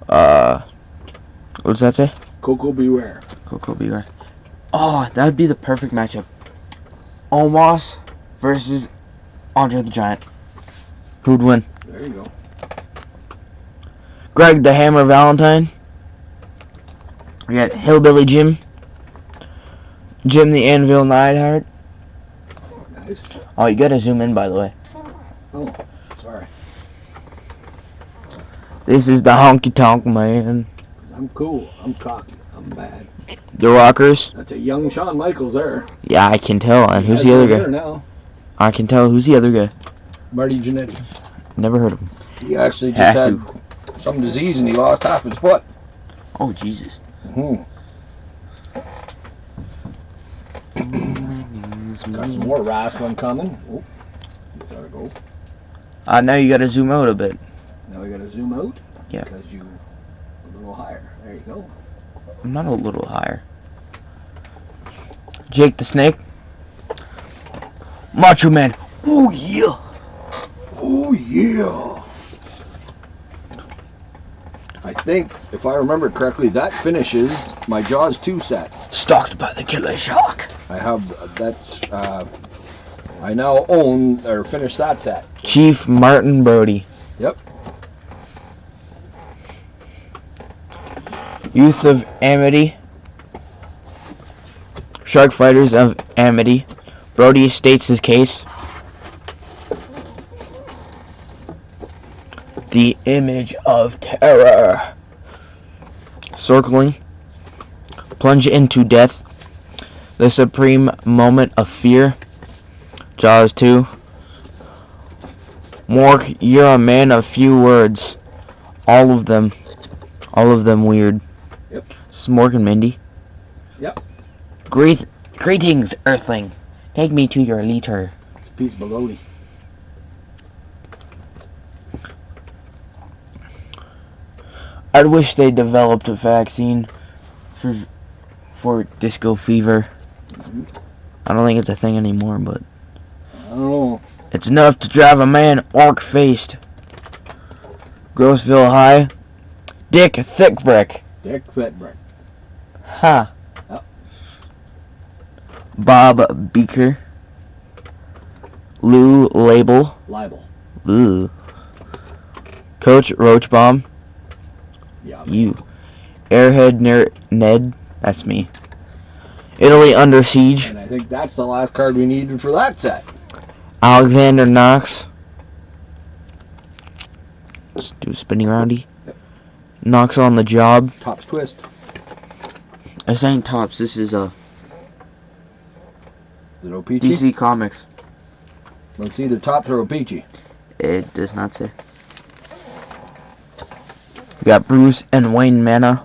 What does that say? Coco Beware. Coco Beware. Oh, that would be the perfect matchup. Omos versus Andre the Giant. Who'd win? There you go. Greg the Hammer Valentine. We got Hillbilly Jim. Jim the Anvil Neidhart. Nice. Oh, you gotta zoom in, by the way. Oh, sorry. This is the Honky Tonk Man. I'm cool. I'm cocky. I'm bad. The Rockers. That's a young Shawn Michaels there. Yeah, I can tell. And who's the other guy? Now. I can tell. Who's the other guy? Marty Jannetty. Never heard of him. He actually just had some disease and he lost half his foot. Oh, Jesus. Mm-hmm. Got some more wrestling coming. Oh, gotta go. Now you gotta zoom out a bit. Now we gotta zoom out. Yeah. Because you a little higher. There you go. I'm not a little higher. Jake the Snake. Macho Man. Oh yeah. Oh yeah. I think, if I remember correctly, that finishes my Jaws 2 set. Stalked by the Killer Shark. I have, that's, I now own, or finished that set. Chief Martin Brody. Yep. Youth of Amity. Shark Fighters of Amity. Brody states his case. The Image of Terror. Circling. Plunge into Death. The Supreme Moment of Fear. Jaws 2. Mork, you're a man of few words. All of them weird. Yep. This is Mork and Mindy. Yep. Greetings, Earthling. Take me to your leader. Piece of baloney. I wish they developed a vaccine for disco fever. Mm-hmm. I don't think it's a thing anymore, but I don't know. it's enough to drive a man orc-faced. Grossville High. Dick Thickbrick. Dick Thickbrick. Ha. Huh. Yep. Bob Beaker. Lou Label. Libel. Ooh. Coach Roachbomb. Yeah. You. Airhead Ned. That's me. Italy Under Siege. And I think that's the last card we needed for that set. Alexander Knox. Let's do a spinny roundy. Yep. Knox on the job. Top's twist. This ain't Tops. This is Is it O-Pee-Chee? DC Comics. Well, it's either Tops or O-Pee-Chee. It does not say. We got Bruce and Wayne Manor,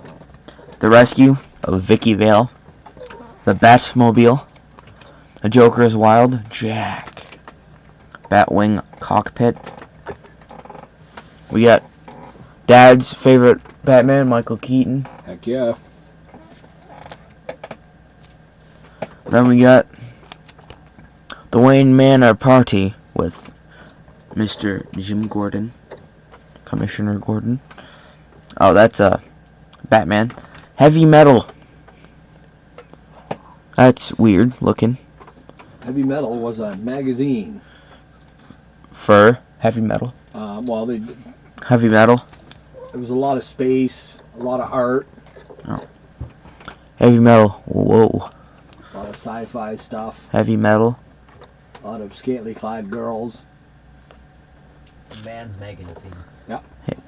The Rescue of Vicky Vale, The Batmobile, The Joker is Wild, Jack, Batwing Cockpit. We got Dad's favorite Batman, Michael Keaton. Heck yeah. Then we got The Wayne Manor Party with Mr. Jim Gordon, Commissioner Gordon. Oh, that's Batman. Heavy Metal. That's weird looking. Heavy Metal was a magazine. For Heavy Metal. Well, Heavy Metal. there was a lot of space, a lot of art, Heavy Metal. Whoa. a lot of sci-fi stuff, Heavy Metal. a lot of scantily clad girls. Man's magazine.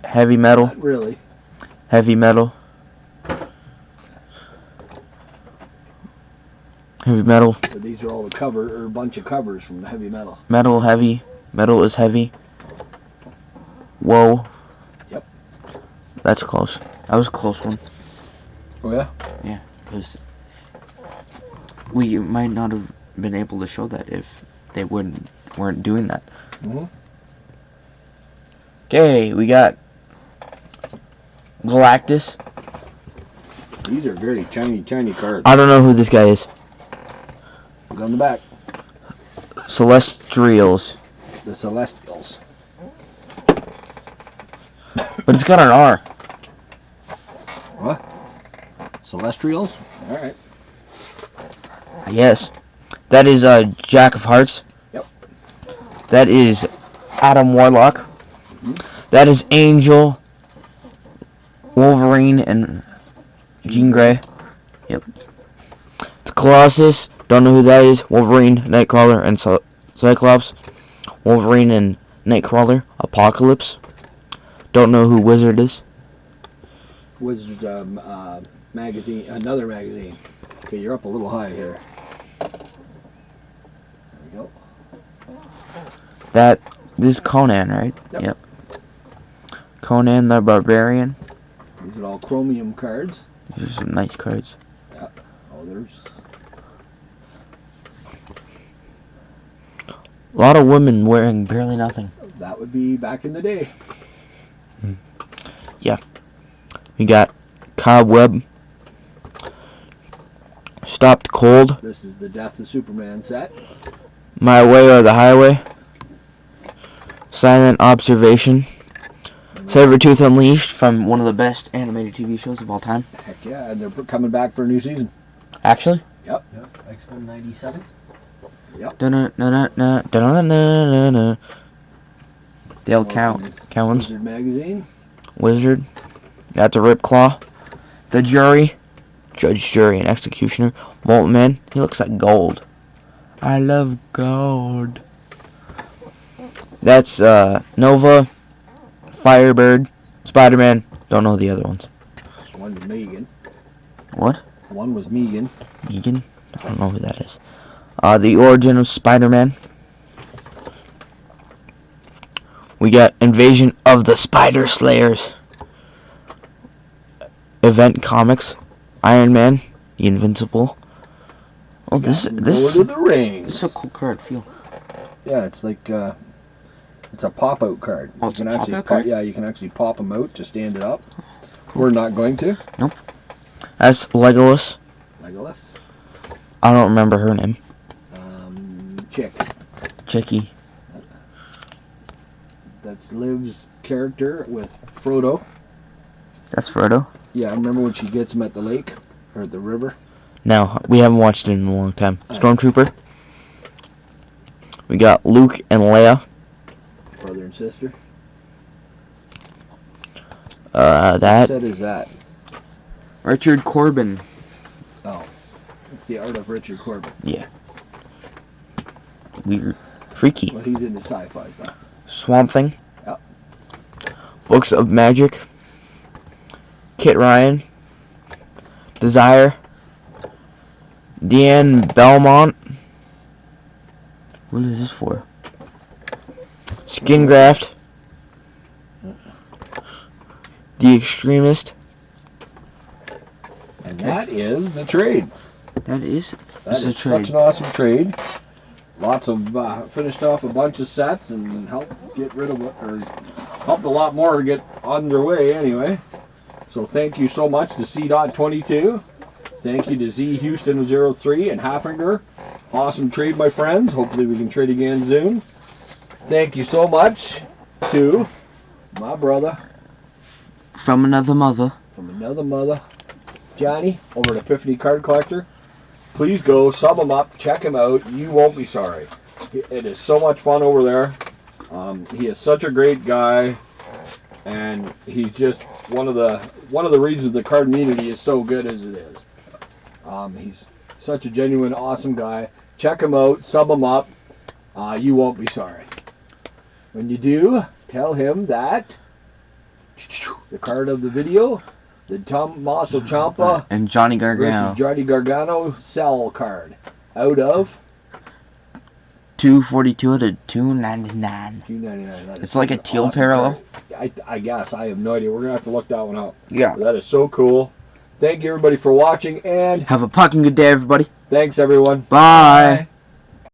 Heavy Metal. Not really. Heavy Metal. Heavy Metal. But these are all the cover, or a bunch of covers from the Heavy Metal. Metal heavy. Metal is heavy. Whoa. Yep. That's close. That was a close one. Oh yeah? Yeah, because we might not have been able to show that if they weren't doing that. Mm-hmm. Okay, we got Galactus. These are very tiny cards. I don't know who this guy is. Look on the back. Celestials. The Celestials. But it's got an R. What? Celestials? Alright. Yes. That is Jack of Hearts. Yep. That is Adam Warlock. Mm-hmm. That is Angel, Wolverine, and Jean Grey. Yep. The Colossus. Don't know who that is. Wolverine, Nightcrawler, and Cyclops. Wolverine and Nightcrawler. Apocalypse. Don't know who Wizard is. Wizard magazine, another magazine. Okay, you're up a little high here. There we go. This is Conan, right? Yep. Conan the Barbarian. These are all chromium cards. These are some nice cards. Oh, there's... A lot of women wearing barely nothing. That would be back in the day. Yeah. We got Cobweb. Stopped Cold. This is the Death of Superman set. My Way or the Highway. Silent Observation. Sabretooth Unleashed from one of the best animated TV shows of all time. Heck yeah, and they're coming back for a new season. Actually? Yep. X-Men 97. Dun-dun-dun-dun-dun-dun-dun-dun. Dale Cowens. Wizard magazine. Wizard. That's a Ripclaw. The Jury. Judge, Jury, and Executioner. Molten Man. He looks like gold. I love gold. That's Nova. Firebird. Spider-Man. Don't know the other ones. One was Megan. What? One was Megan. Megan? I don't know who that is. The Origin of Spider-Man. We got Invasion of the Spider Slayers. Event Comics. Iron Man. The Invincible. Oh, this Lord of the Rings. This is a cool card. Feel. Yeah, it's like it's a pop-out card. Oh, it's you a can actually pop-out card? Yeah, you can actually pop them out to stand it up. We're not going to. Nope. That's Legolas. Legolas. I don't remember her name. Chick. Chicky. That's Liv's character with Frodo. That's Frodo. Yeah, I remember when she gets him at the lake or at the river. No, we haven't watched it in a long time. Stormtrooper. We got Luke and Leia. Brother and sister. That. What set is that? Richard Corbin. Oh. It's the art of Richard Corbin. Yeah. Weird. Freaky. Well, he's into sci-fi stuff. Swamp Thing. Yep. Books of Magic. Kit Ryan. Desire. Deanne Belmont. What is this for? Skin graft. The Extremist. And that is the trade. That is That a is trade. such an awesome trade. Lots of finished off a bunch of sets and helped get rid of or helped a lot more to get on their way anyway. So thank you so much to C.22. Thank you to Z Houston 03 and Haffinger. Awesome trade, my friends. Hopefully we can trade again soon. Thank you so much to my brother From another mother. from another mother, Johnny, over at Epiphany Card Collector. Please go, sub him up, check him out. You won't be sorry. It is so much fun over there. He is such a great guy, and he's just one of the reasons the card community is so good as it is. He's such a genuine, awesome guy. Check him out, sub him up. You won't be sorry. When you do, tell him that the card of the video, the Tommaso Ciampa And Johnny Gargano. versus Johnny Gargano sell card out of 242 to 299. $2.99. It's like a teal parallel. I guess. I have no idea. We're going to have to look that one up. Yeah. That is so cool. Thank you, everybody, for watching, and Have a fucking good day, everybody. thanks, everyone. Bye.